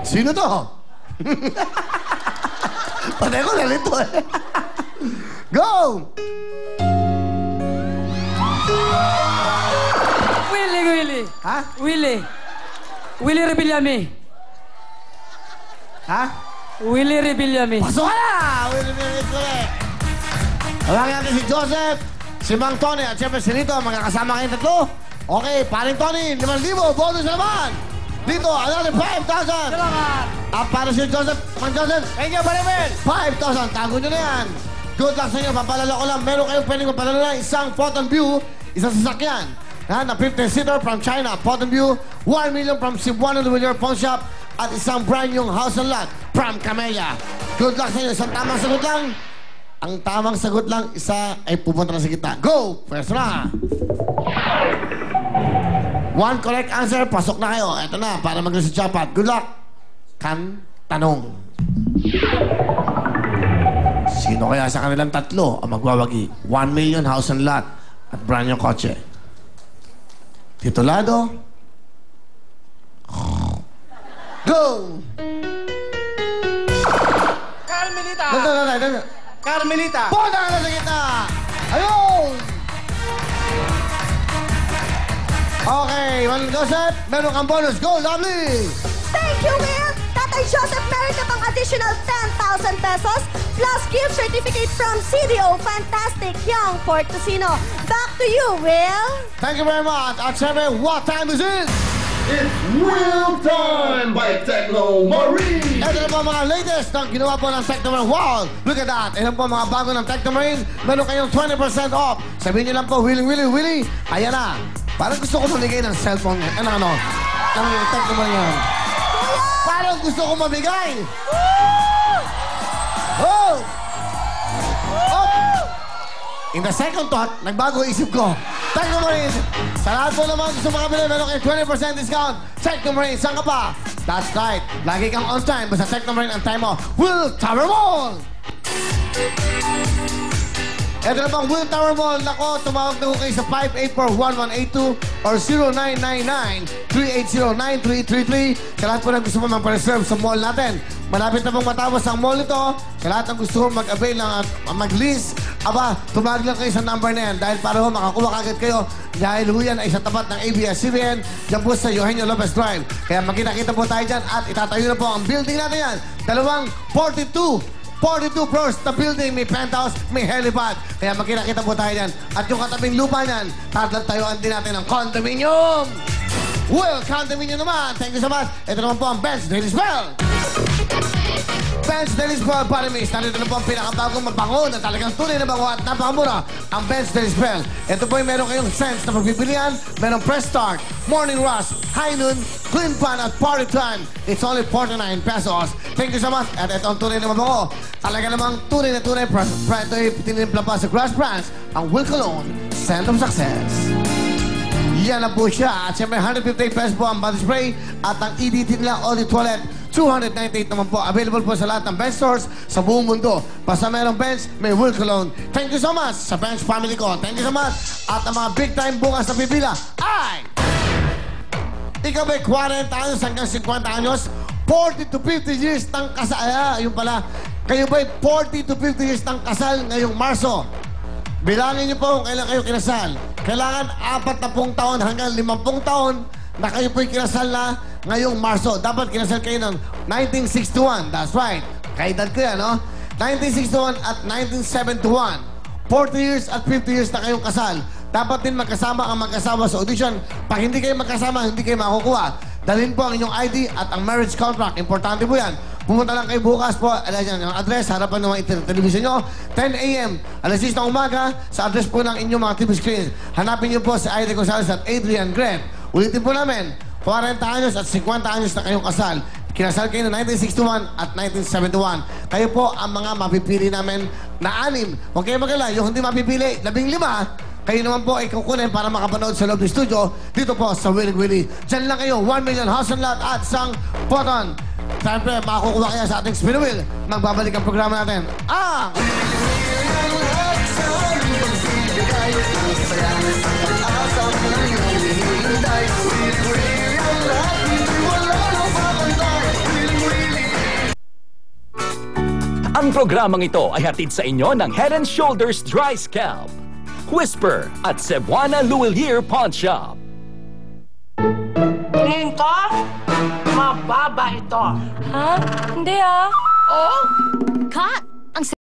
Sino to? Patay ko nalito eh. Go! Willie. Ha? Willie Rebillame. Ha? Willie Rebillame. Pasok ka na! Willie Rebillame. Tawagin natin si Joseph, si Mang Tony, at siyempre si Rito. Magkakasama kayong tatlo. Okay, paring Tony, 5,000. Bonus na naman. Dito, another 5,000. Salamat. At para si Joseph, Mang Joseph, Thank you, Marimel. 5,000. Tago nyo na yan. Good luck sa inyo. Papalala ko lang. Meron kayong pwedeng mapalala na isang Photon View, isang sasakyan. Na 15-seater from China. Photon View, 1 million from Cebuano Luminar Pawn Shop, at isang brand yung house and lot from Camellia. Good luck sa inyo. Isang tamang sagot lang. Ang tamang sagot lang, isa ay pupunta na sa gitna. Go! Pwesto na! One correct answer, pasok na kayo. Eto na, para mag-gulo sa jackpot. Good luck! Tanong. Sino kaya sa kanilang tatlo ang magwawagi? 1 million house and lot at brand new kotse. Titulado. Go! Carmelita. Dali. Carmelita. Punta na sa gitna! Ayun! Okay, Juan Joseph, meron kang bonus. Go, lovely! Thank you, Will! Tatay Joseph, meron ka pang additional 10,000 pesos plus gift certificate from CDO Fantastic Young Port Casino. Back to you, Will! Thank you very much. At syempre, what time is it? It's Real Time by Techno Marine! Ito na po mga latest na ginawa po ng Technomarine. Wow! Look at that! Ito po mga bago ng Technomarine. Meron kayong 20% off. Sabihin niyo lang po, Willie. Ayan na. Parang gusto ko mamigay ng cellphone. Ano? Ng Technomarine yan. Parang gusto ko mamigay. Oh! In the second thought, nagbago isip ko. Technomarine! Sa lahat po naman gusto makabili, meron kayo 20% discount. Technomarine, saan ka pa? That's right. Lagi kang on time. Basta Technomarine ang time mo. Will Tower Mall! Ito na bang Will Tower Mall. Nako, tumawag na ko kayo sa 584-1182 or 0999-380-9333. Sa lahat po na gusto mo magpa-reserve sa mall natin. Malapit na pong matapos ang mall ito. Sa lahat ng gusto mo mag-avail ng mag-list, aba, tumawag lang kayo sa number na yan dahil para ho makakuha kagad kayo dahil ho yan ay sa tapat ng ABS-CBN dyan po sa Eugenio Lopez Drive. Kaya magkita-kita po tayo dyan at itatayo na po ang building natin yan. Dalawang 42 floors na building, may penthouse, may helipad. Kaya magkita-kita po tayo dyan. At yung katabing lupa niyan, tatayuan din natin ng condominium. Well, condominium naman. Thank you so much. Ito naman po ang Ben's Daily Spell. Ben's Daily Spell, pare miss. Nandito na po ang pinakabagong mabango na talagang tunay na bango at napakamura. Ang Ben's Daily Spell. Ito po ay meron kayong sense na pagpipilian. Merong Press Start, Morning Rush, High Noon, Clean Pan at Party Time. It's only 49 pesos. Thank you so much. At ito ang tunay na mabango. Talaga namang tunay na tunay. Ito ay tinimpla pa sa Grass Brands. Ang Will Cologne, Scent of Success. Yan na po siya. At siyempre, 158 pesos po ang body spray. At ang EDT nila, Audi Toilet, 298 naman po. Available po sa lahat ng Benz stores sa buong mundo. Basta merong Benz, may Will Cologne. Thank you so much sa Benz family ko. Thank you so much. At ang mga big time bukas na pipila ay... Ikaw ba'y 40 anyos hanggang 50 anyos? 40 to 50 years ng kasal. Yung pala. Kayo ba'y 40 to 50 years ng kasal ngayong Marso? Bilangin niyo po kung kailan kayo kinasal. Kailangan 40 taon hanggang 50 taon na kayo po'y kinasal na ngayong Marso. Dapat kinasal kayo ng 1961. That's right. Kaedad ko yan, no? 1961 at 1971. 40 years at 50 years na kayong kasal. Dapat din magkasama ang mag-asawa sa audition. Pag hindi kayo magkasama, hindi kayo makukuha. Dalhin po ang inyong ID at ang marriage contract. Importante po yan. Pumunta lang kayo bukas po. Alam niyo, ang address, harapan ng mga television nyo. 10 a.m. Alas 6 ng umaga, sa address po ng inyong mga TV screens. Hanapin niyo po si Aida Gonzalez at Adrian Greb. Ulitin po namin, 40 anyos at 50 anyos na kayong kasal. Kinasal kayo noong 1961 at 1971. Kayo po ang mga mapipili namin na 6. Huwag kayo mag-alala, yung hindi mapipili, 15. Kayo naman po ay kukunin para makapanood sa loob ng studio dito po sa Willie Willie. Diyan lang kayo, 1 million house and lot at isang Photon. Siyempre, makakukuha kaya sa ating spin wheel. Magbabalik ang programa natin. Ang programang ito ay hatid sa inyo ng Head & Shoulders Dry Scalp, Whisper at Cebuana Luwilier Pawn Shop. Tingin ko, mababa ito. Ha? Hindi ah. Oh? Cut!